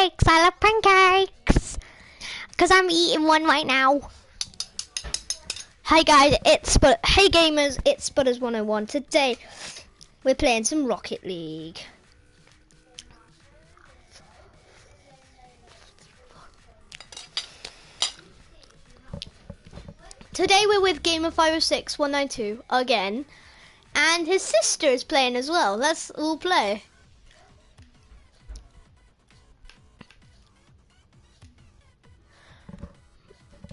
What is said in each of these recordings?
pancakes. I love pancakes. Because I'm eating one right now. Hi guys, hey gamers, it's Sputters101. Today, we're playing some Rocket League. Today we're with gamer506192 again. And his sister is playing as well. Let's all play.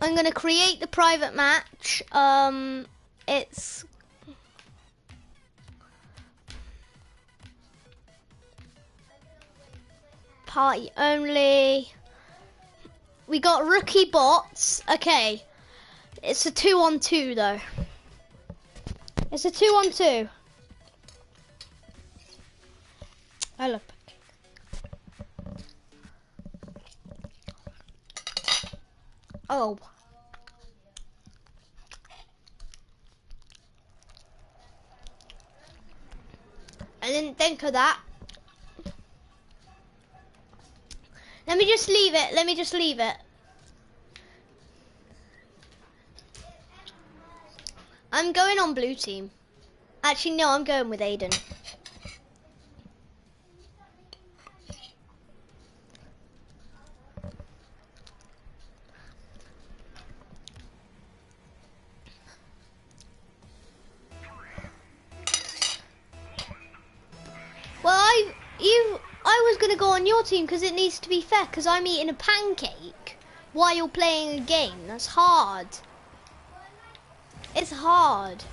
I'm gonna create the private match. It's party only. We got rookie bots. Okay, it's a 2-on-2 though. It's a 2-on-2. I love pancakes. Oh. I didn't think of that. Let me just leave it. I'm going on blue team. Actually, no, I'm going with Aiden. Well, I was gonna go on your team because it needs to be fair. Because I'm eating a pancake while you're playing a game. That's hard. It's hard.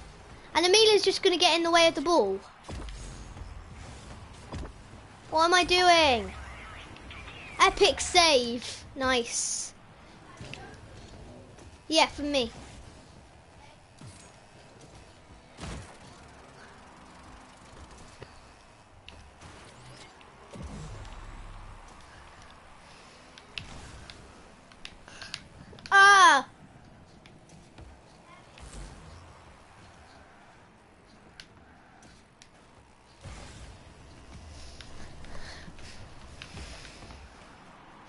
And Amelia's just gonna get in the way of the ball. What am I doing? Epic save. Nice. Yeah, for me. Ah!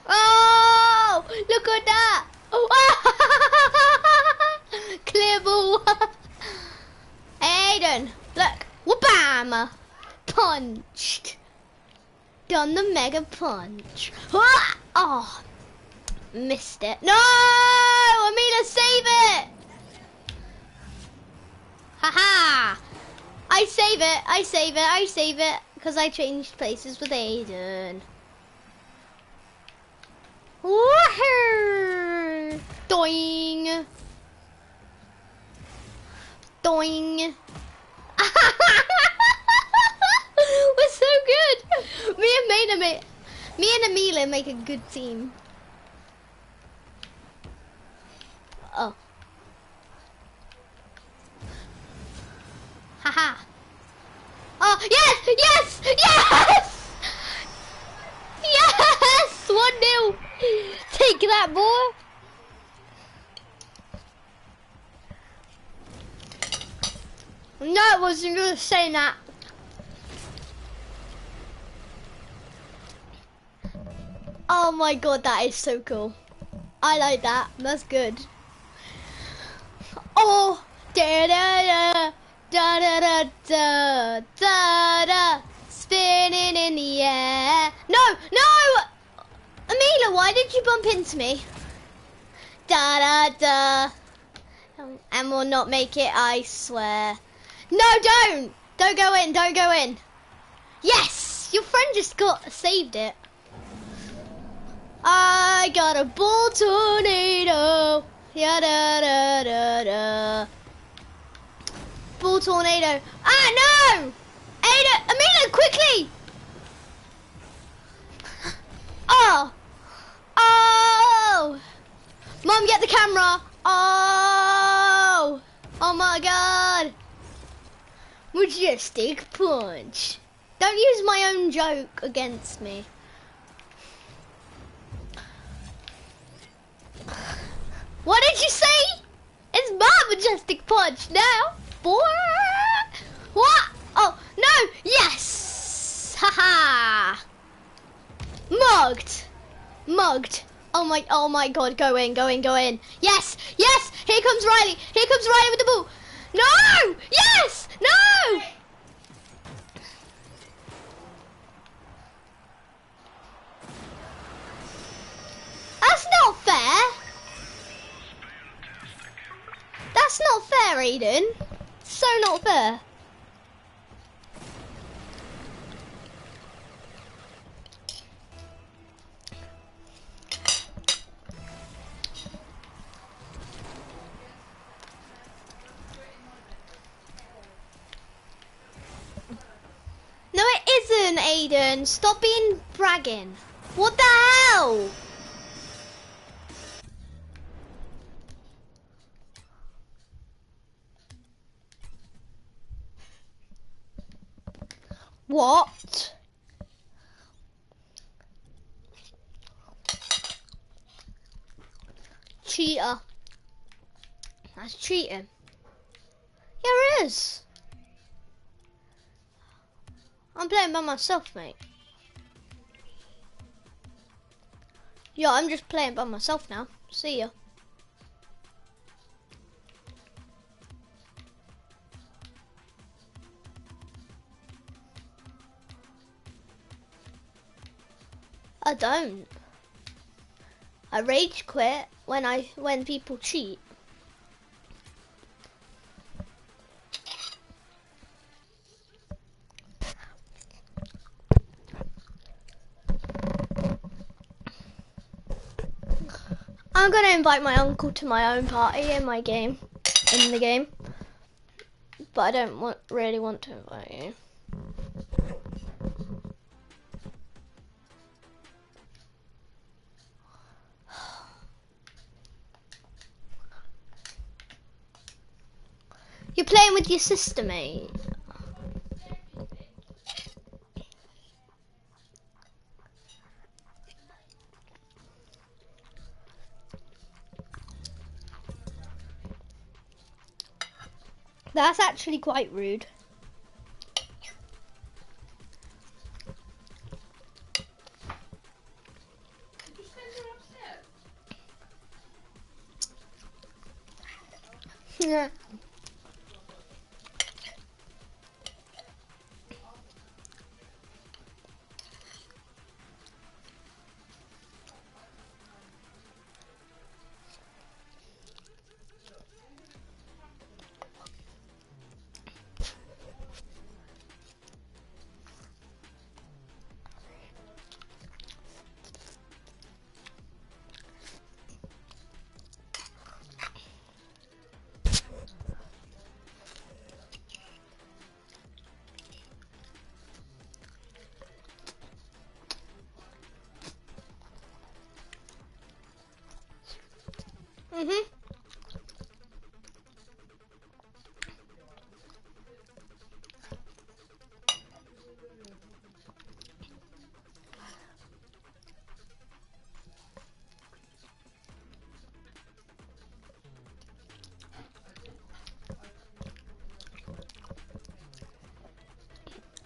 Oh! Look at that! Oh. Clear ball! Aiden, look! Wha-bam! Punched! Done the mega punch! Oh! Missed it. No! Amelia, save it! Haha! I save it, because I changed places with Aiden. Woohoo! Doing! Doing! We're so good! Me and Amelia make a good team. Oh. Haha. Oh, yes! Yes! Yes! Yes! 1-0. Take that, boy. No, I wasn't going to say that. Oh my god, that is so cool. I like that. That's good. Oh, da da da da da da da da da, spinning in the air. No, no, Amelia, why did you bump into me? Da da da, and we'll not make it, I swear. No, don't go in, don't go in. Yes, your friend just saved it. I got a ball tornado. Yeah, da da da da. Ball tornado. Ah, no! Ada, Amelia, quickly! Oh! Oh! Mom, get the camera! Oh! Oh my god! Majestic punch. Don't use my own joke against me. What did you say? It's my majestic punch now, boy. What? Oh, no. Yes. Haha. Mugged. Mugged. Oh my god, go in. Yes, yes, here comes Riley with the ball. No, yes, no. That's not fair. That's not fair, Aiden. So not fair. No, it isn't, Aiden. Stop being bragging. What the hell? What? Cheater. That's cheating. Yeah, it is. I'm playing by myself, mate. Yeah, I'm just playing by myself now. See ya. I don't. I rage quit when people cheat. I'm gonna invite my uncle to my own party in the game, but I don't really want to invite you. You're playing with your sister, mate. That's actually quite rude. Yeah. Mhm.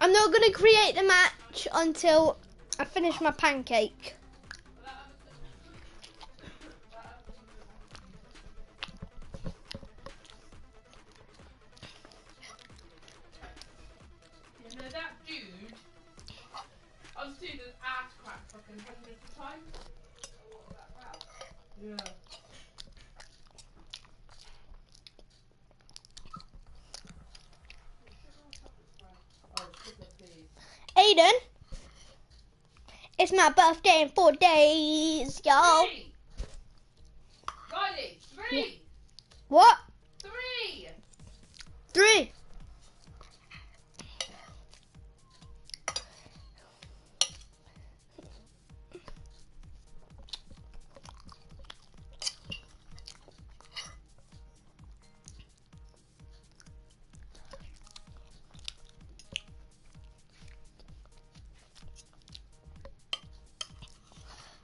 I'm not gonna create the match until I finish my pancake. You know that dude? I've seen his ass crack fucking hundreds of times. Yeah. Aiden, it's my birthday in 4 days, y'all. Riley, 3. What? 3. 3.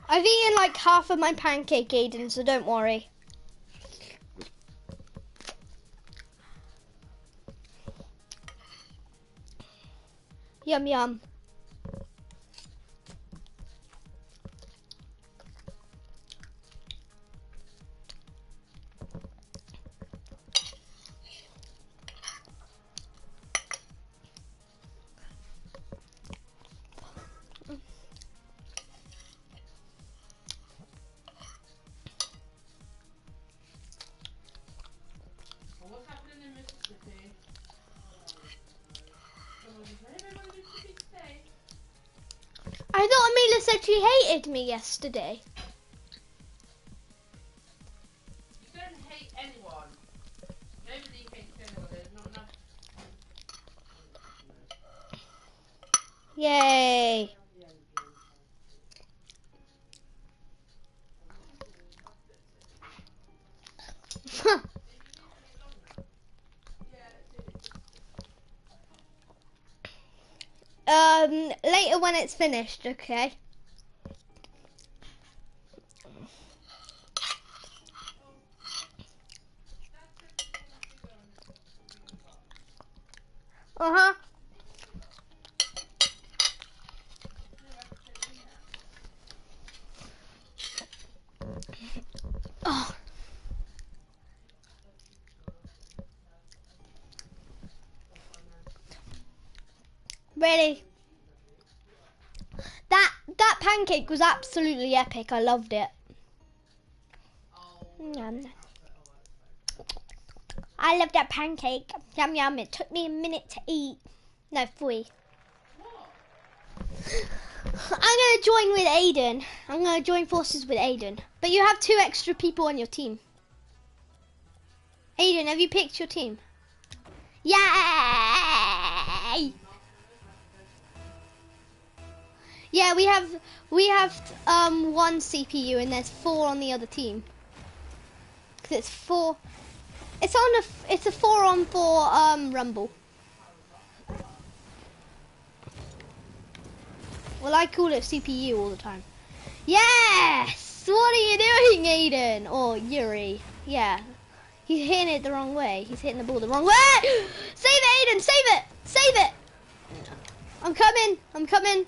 I've eaten like half of my pancake, Aiden, so don't worry. Yum yum. hated me yesterday. You don't hate anyone. Nobody hates anyone. There's not enough. Yay. Later when it's finished, okay? Uh-huh. Oh. Really? That pancake was absolutely epic. I loved it. I loved that pancake. Yum yum. It took me a minute to eat. No, 3. I'm gonna join with Aiden. I'm gonna join forces with Aiden. But you have 2 extra people on your team. Aiden, have you picked your team? Yay! Yeah, we have 1 CPU and there's 4 on the other team. 'Cause it's 4. It's a 4-on-4 rumble. Well, I call it CPU all the time. Yes! What are you doing, Aiden? Or Yuri? Yeah. He's hitting it the wrong way. He's hitting the ball the wrong way! Save it, Aiden! Save it! Save it! I'm coming! I'm coming!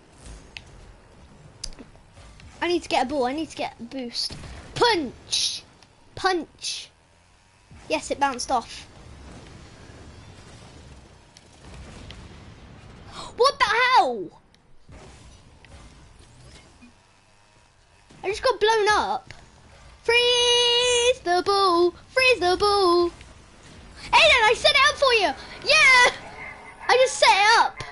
I need to get a ball. I need to get a boost. Punch! Punch! Yes, it bounced off. What the hell? I just got blown up. Freeze the ball! Freeze the ball! Aiden, I set it up for you! Yeah! I just set it up.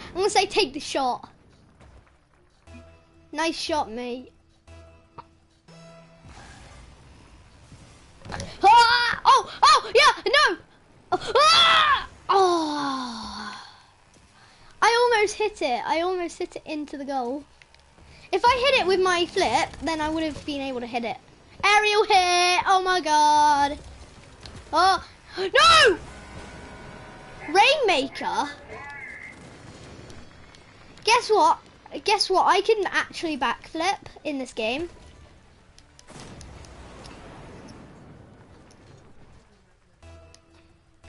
I'm gonna say take the shot. Nice shot, mate. Ah! Oh! Oh! Yeah! No! Ah! Oh! I almost hit it. I almost hit it into the goal. If I hit it with my flip, then I would have been able to hit it. Aerial hit! Oh my god! Oh! No! Rainmaker? Guess what? Guess what? I can actually backflip in this game.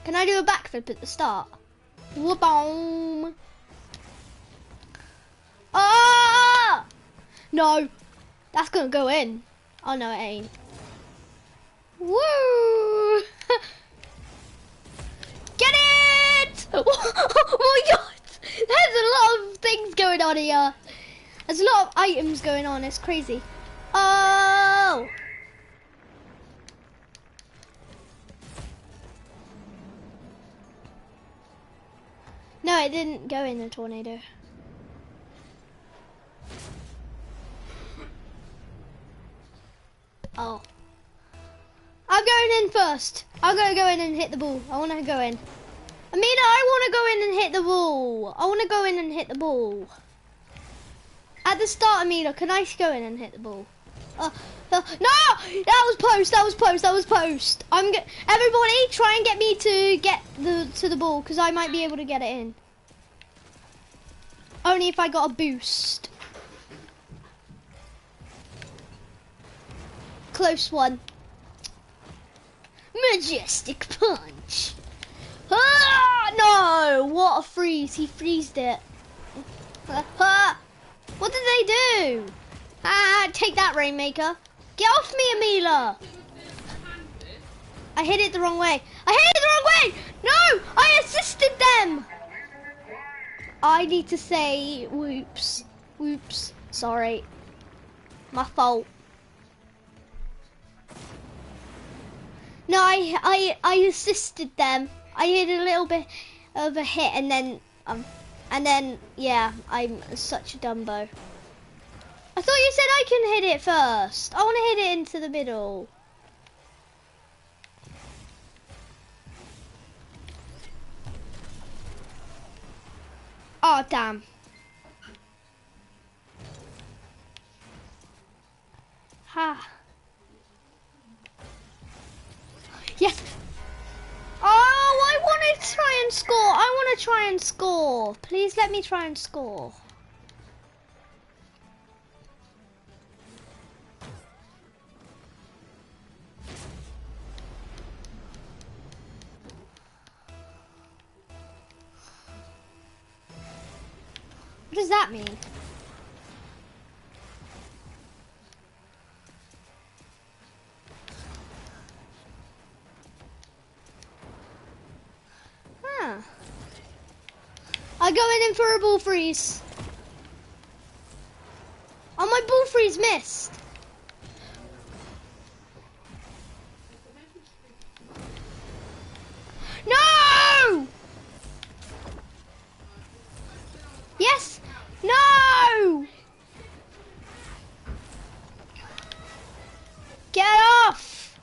Can I do a backflip at the start? Whoop-boom. Ah! No, that's gonna go in. Oh no, it ain't. Woo! Get it! Oh my god! There's a lot of things going on here. There's a lot of items going on. It's crazy. Oh! No, it didn't go in the tornado. Oh. I'm going in first. I'm gonna go in and hit the ball. I wanna go in. Amina, I wanna go in and hit the ball. I wanna go in and hit the ball. At the start, Amina, can I go in and hit the ball? No! That was post, that was post, that was post. Everybody try and get me to get to the ball, because I might be able to get it in. Only if I got a boost. Close one. Majestic punch. Ah, no! What a freeze. He freezed it. What did they do? Ah, take that, Rainmaker. Get off me, Amila. I hit it the wrong way. I hit it the wrong way! No! I assisted them! I need to say whoops. Whoops. Sorry. My fault. No, I assisted them. I hit a little bit of a hit, and then yeah, I'm such a Dumbo. I thought you said I can hit it first. I want to hit it into the middle. Oh damn. Ha. Yes. Oh, I want to try and score. I want to try and score. Please let me try and score. What does that mean? Huh. I'm going in for a ball freeze. Oh, my ball freeze missed. No! Yes! No! Get off!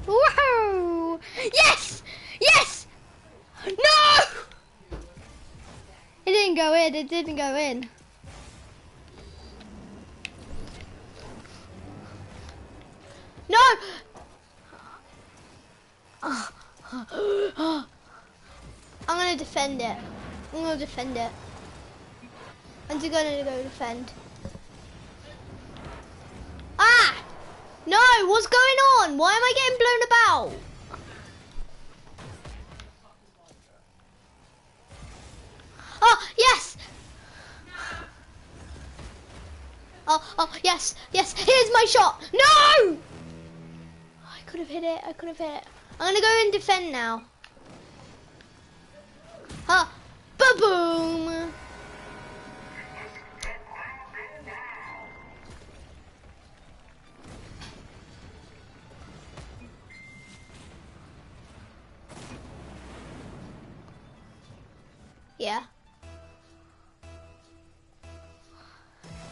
Woohoo! Yes! Yes! No! It didn't go in, it didn't go in. No! I'm gonna defend it. I'm gonna defend it. I'm just gonna go defend. Ah! No, what's going on? Why am I getting blown about? Oh, yes! Oh, yes, yes, here's my shot! No! I could have hit it, I could have hit it. I'm gonna go and defend now. Ha! Ba-boom! Yeah.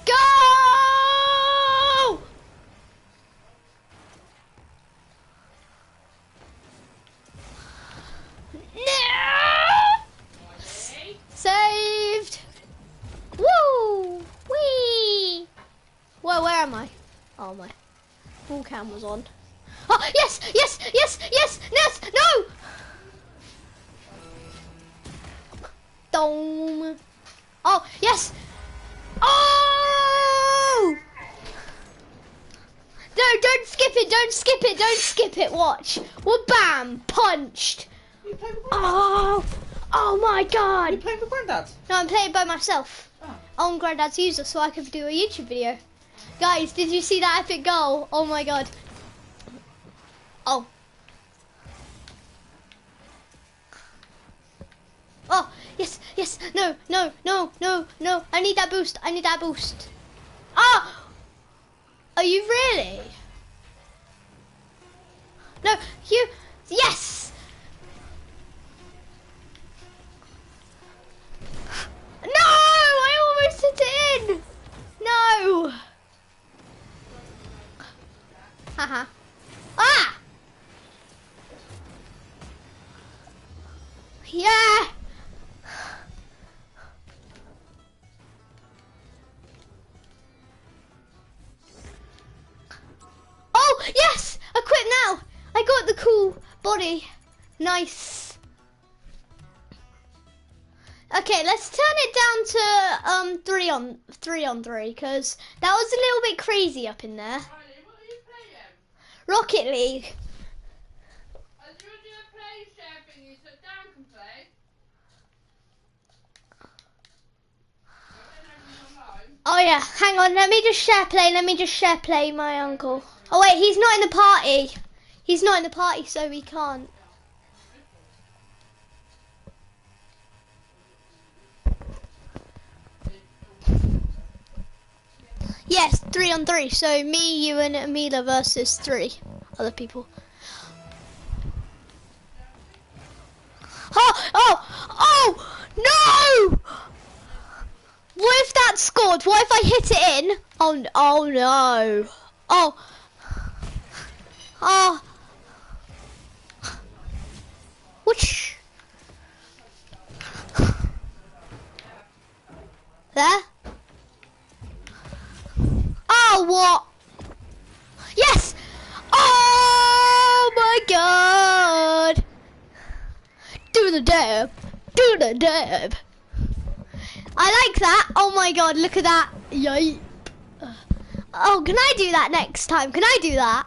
Go! No! Saved! Woo! Wee! Well, where am I? Oh, my full cam was on. Oh, yes! Yes! Yes! Yes! Yes! No! Dome! Oh, yes! Oh! No, don't skip it, don't skip it, don't skip it, watch. Well, bam, punched. You play with Oh, oh my God. You playing with Grandad? No, I'm playing by myself. Oh. On Grandad's user so I could do a YouTube video. Guys, did you see that epic goal? Oh my God. Oh. Oh, yes, yes, no, no, no, no, no. I need that boost, I need that boost. Ah! Are you really? No, you, yes! No, I almost hit it in. No. Haha. Ah! Yeah! Oh, yes! I quit now! I got the cool body. Nice. Okay, let's turn it down to 3-on-3 because that was a little bit crazy up in there. Riley, what are you playing? Rocket League. Are you doing a play share thingy so Dan can play? Oh yeah, hang on, let me just share play my uncle. Oh wait, he's not in the party. He's not in the party, so we can't. Yes, 3 on 3. So me, you, and Amila versus 3 other people. Oh, no! What if that scored? What if I hit it in? Oh no. Oh. Whoosh. There? Oh, what? Yes! Oh my god! Do the dab. Do the dab. I like that. Oh my god, look at that. Yay. Oh, can I do that next time? Can I do that?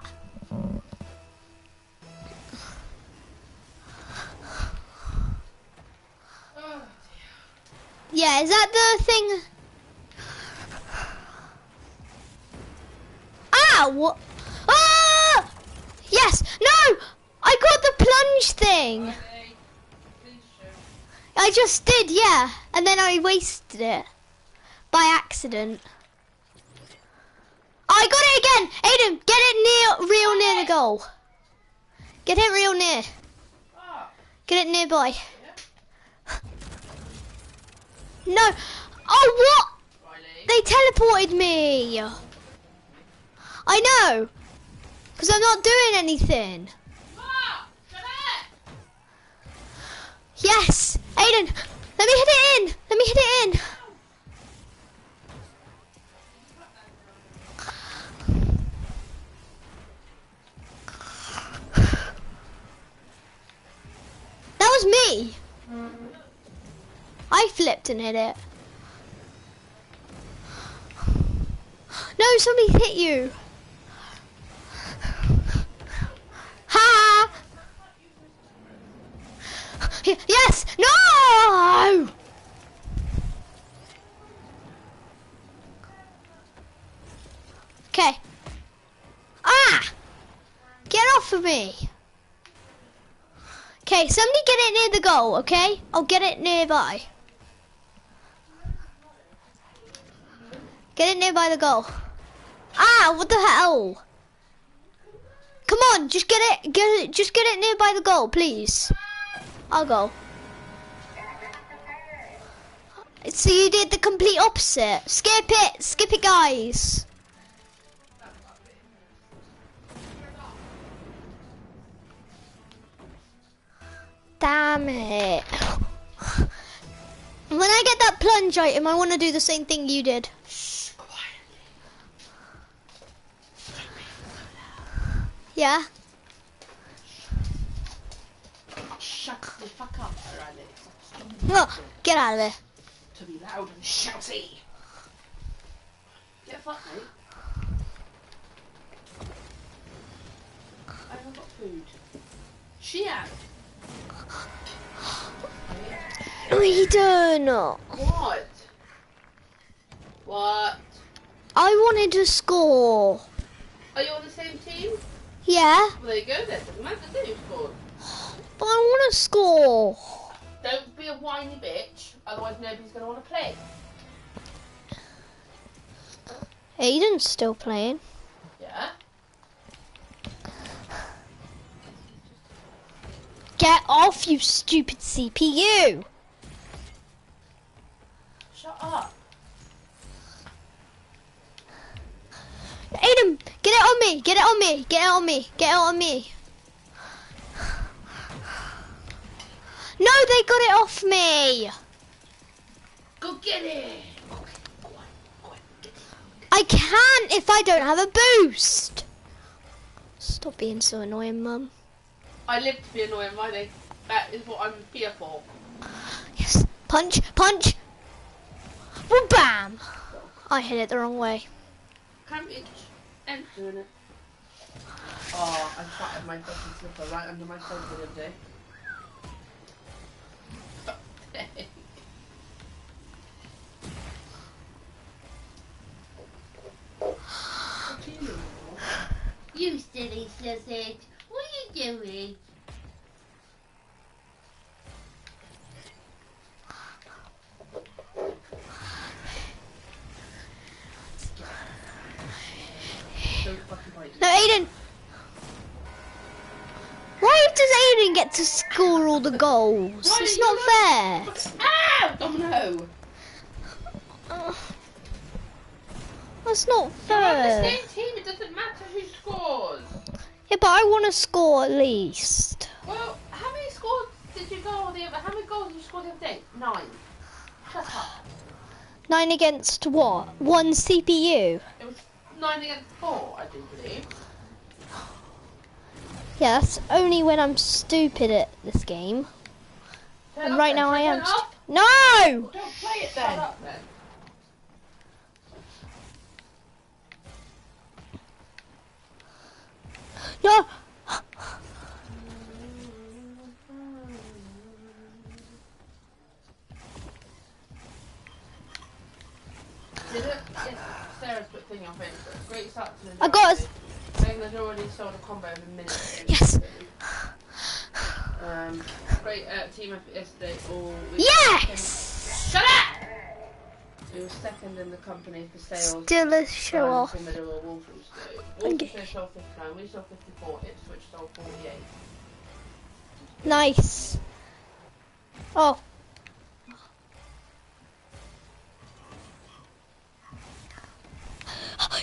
Yeah, is that the thing? Ow! Ah! Yes! No! I got the plunge thing! I just did, yeah. And then I wasted it. By accident. I got it again! Aiden, get it real near the goal. Get it real near. Get it nearby. No! Oh, what? They teleported me! I know! Because I'm not doing anything. Yes! Aiden! Let me hit it in! Let me hit it in! That was me! I flipped and hit it. No, somebody hit you! Ha! Yes! No! Okay. Ah! Get off of me! Okay, somebody get it near the goal, okay? I'll get it nearby. Get it nearby the goal. Ah, what the hell? Come on, just get it nearby the goal, please. I'll go. So you did the complete opposite. Skip it, guys. Damn it. When I get that plunge item, I want to do the same thing you did. Shh, quietly. Yeah? Shut the fuck up, Riley. Oh, get out of there. To be loud and shouty. Get fucked, mate. I haven't got food. She had. Eden. What? What? I wanted to score. Are you on the same team? Yeah, Well, there you go then. Doesn't matter who scored. but I want to score. Don't be a whiny bitch, otherwise nobody's going to want to play. Aiden's still playing. Yeah? Get off, you stupid CPU. Shut up. Aiden, get it on me, get it on me, get it on me, get it on me. No, they got it off me. Go get it. Okay, go on, get it. I can't if I don't have a boost. Stop being so annoying, Mum. I live to be annoying, Riley. That is what I'm here for. Yes, punch, punch. Well, bam. I hit it the wrong way. Come itch and doing it. Oh, I shot my fucking slipper right under my sofa the other day. You silly sausage. What are you doing? Don't fucking bite me. No, Aiden. Why does Aiden get to score all the goals? Why It's do you not fair. Ow! Domino! That's not You're on the fair. same team, it doesn't matter who scores. Yeah, but I want to score at least. Well, how many scores did you go the other? How many goals did you score the other day? 9. Shut up. 9 against what? 1 CPU. It was 9 against 4, I do believe. Yeah, that's only when I'm stupid at this game. Turn And up right then. now Shall I am. turn up? No! Don't play it then. Shut up then. No! Did it? Yes, Sarah's put thing on Facebook. Great start to the I got day. England already sold a combo in minutes. Yes! Great team effort yesterday. Yes! Shut up! We were second in the company for sales. Still a show off. Middle of Walthamstow. Okay. Walthamstow sold 59, we sold 54, Ipswich sold 48. Nice. Oh.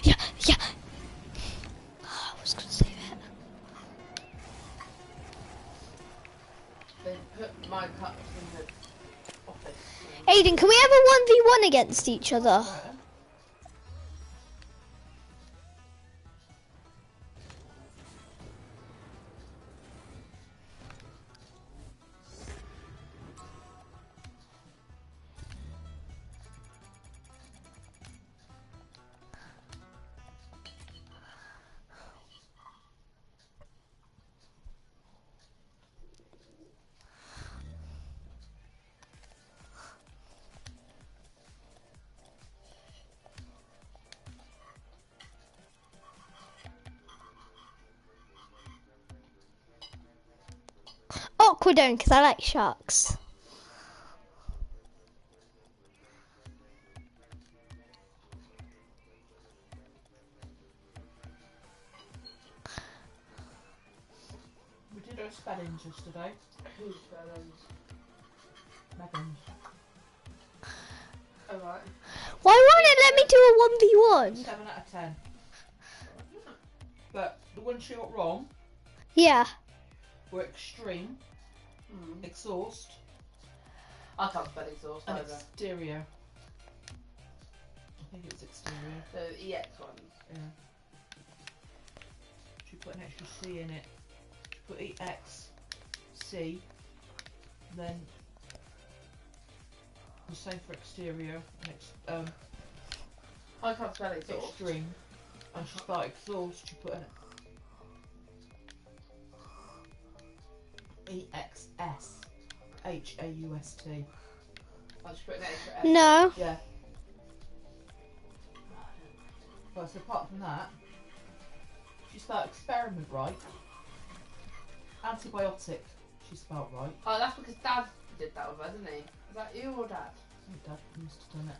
Yeah, yeah. I was gonna say that. They put my cups in the office. Aiden, can we have a 1v1 against each other? Aquadome, because I like sharks. We did our spellings yesterday. Who's spellings? Megan's. Alright. Why won't it let me do a 1v1? 7 out of 10. But the ones she got wrong Yeah. were extreme, exhaust, I can't spell exhaust and either. exterior. I think it's exterior. The EX ones. Yeah. She put an extra C in it. She put EX, C, then the same for exterior and I can't spell exhaust. extreme. And she spelled exhaust, she put an EXS HAUST. I just put an extra S. No. Yeah. Well, so apart from that, she spelled experiment right. Antibiotic, she spelled right. Oh, that's because Dad did that with her, didn't he? Is that you or Dad? I think Dad must have done it.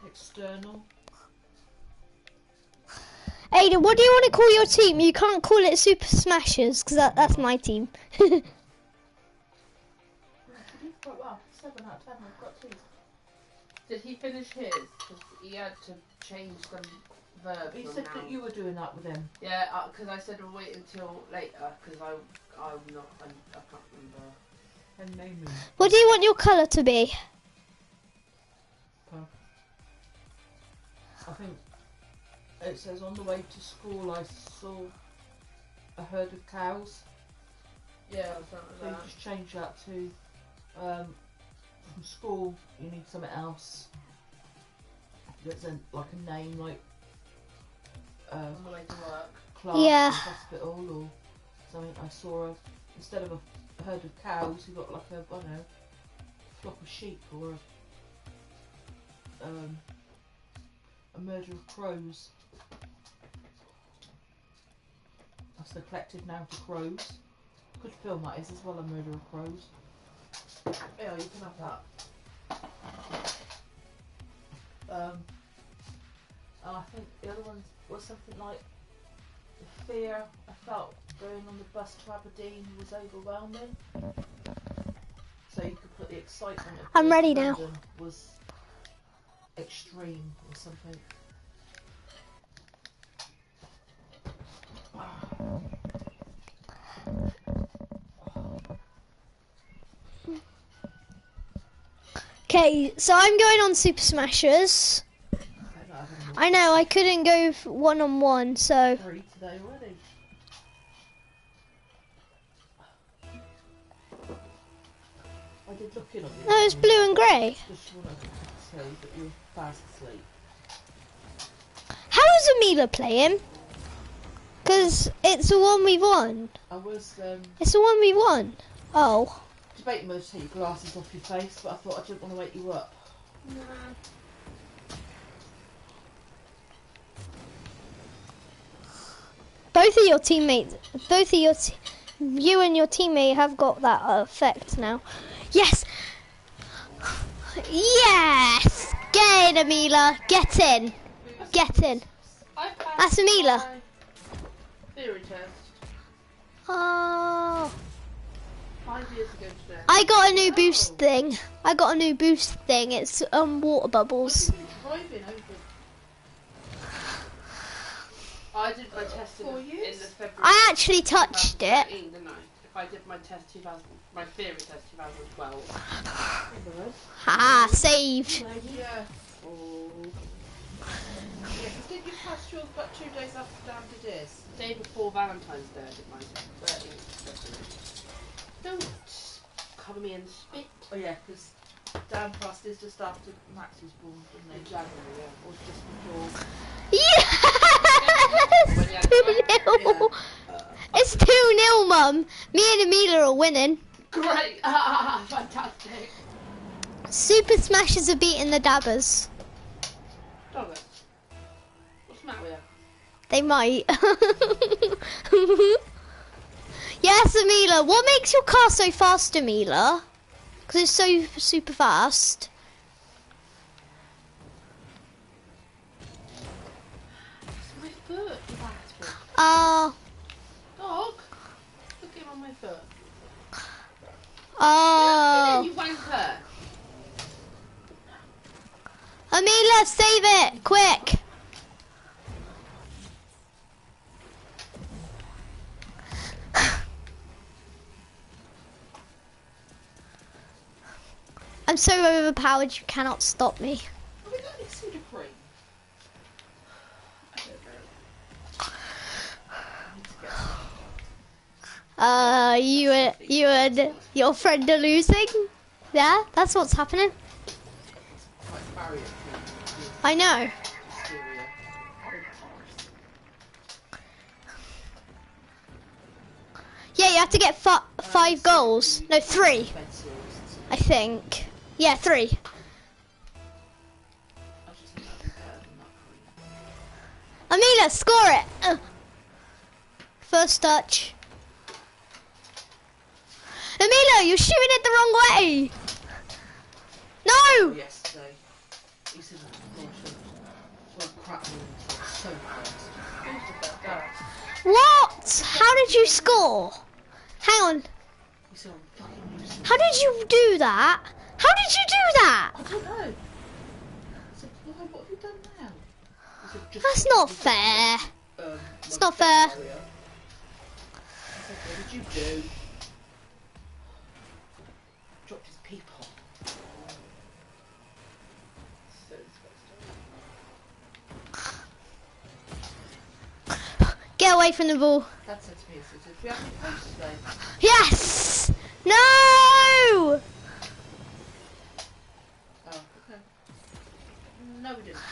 External. Aiden, what do you want to call your team? You can't call it Super Smashers, because that's my team. She did quite well. 7 out of 10. I've got 2. Did he finish his? Because he had to change some verbs. He on said now. that you were doing that with him. Yeah, because I said we'll wait until later, because I can't remember. And naming. What do you want your colour to be? I think it says on the way to school I saw a herd of cows. Yeah, something So like you that. just change that to from school you need something else. That's like a name like On the way to work. class Yeah. or hospital or something. I saw instead of a herd of cows you got like a, I don't know, flock of sheep or a murder of crows. That's the collective noun for crows. Good film that is as well, a murder of crows. Yeah, you can have that. was something like the fear I felt going on the bus to Aberdeen was overwhelming. So you could put the excitement of I'm going ready to now. London was extreme or something. Okay, so I'm going on Super Smashers. I know, I couldn't go one-on-one, so... 3 today already. I did look in on you. No, it's blue and grey. Just want to say that you're fast asleep. How is Amelia playing? Because it's the one we won. I was It's the one we won. Oh. debating whether to take your glasses off your face, but I thought I didn't want to wake you up. Nah. Both of your teammates, you and your teammate have got that effect now. Yes! Yes! Get in, Amelia. Get in. Get in. I passed That's Amelia. my theory test Oh. 5 years ago today. I got a new boost thing. It's water bubbles. Driving over. I did my test in the February. I actually touched it. 2013, didn't I? If I did my test my theory test 2012. Ah, saved. Yeah. Oh. Yeah, because did you pass yours about 2 days after Dan did his? Day before Valentine's Day I did mine. 13th. Don't cover me in spit. Oh yeah, because Dan passed his just after Max was born, didn't In he? January, yeah. Or just before. Yes! 2-0. It's 2-0, Mum. Me and Amelia are winning. Great! Ah, fantastic. Super Smashers are beating the Dabbers. Dog it. What's the matter with you? They might. Yes, Amelia. What makes your car so fast, Amelia? Because it's so super fast. It's my foot, you bastard. Dog, look at him on my foot. Oh. You wanker. Amelia, save it, quick. I'm so overpowered, you cannot stop me. Have we got any soda cream? I don't know. You and your friend are losing? Yeah, that's what's happening. Like barrier I know. hysteria. Yeah, you have to get 5 goals. No, 3, I think. Yeah, 3. I just think that'd be better than that cream. Amelia, score it. First touch. Amelia, you're shooting it the wrong way. No. Yesterday, he said, oh gosh, well, crap, so fast. Who's the best guy? What? How did you score? Hang on. He said, I'm fucking useless. How did you do that? How did you do that? I don't know. I said, why, what have you done now? He said, just That's not fair. It's not fair. I said, what did you do? Dropped his people. So disgusting. Get away from the ball. Dad said to me, he said, "Did we have any posts today?" Yes. No. Oh, okay. No, we didn't today.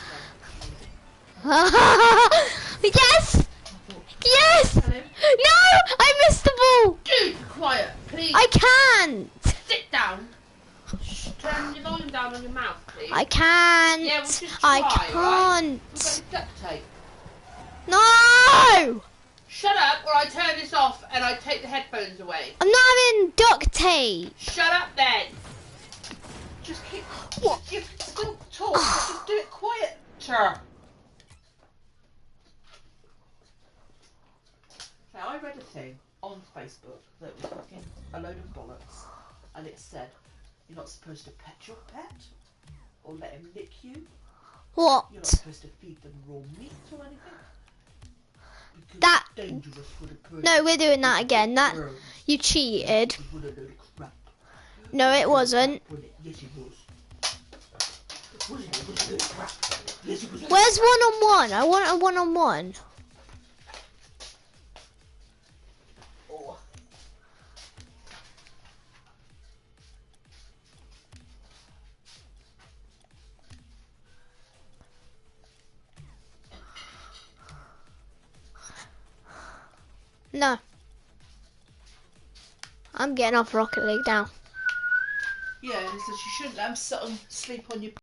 Yes. Yes. Tell him. No, I missed the ball. Dude, quiet, please. I can't. Sit down. Turn your volume down on your mouth, please. I can't. Yeah, we'll just I try, can't. Right? We've got duct tape. No. Shut up, or I turn this off and I take the headphones away. I'm not having duct tape. Shut up, then. Just keep. What? You still talk, but just do it quieter. Facebook that was fucking a load of bollocks, and it said you're not supposed to pet your pet or let him lick you. What? You're not supposed to feed them raw meat or anything. Because That. it's dangerous for the person. No, we're doing that again. That you cheated. It was a load of crap. No, it wasn't. Yes, it was. Wasn't it? It was a load of crap. Yes, it was. Where's one-on-one? I want a one-on-one. Oh. No. I'm getting off Rocket League now. Yeah, and it says you shouldn't sleep on your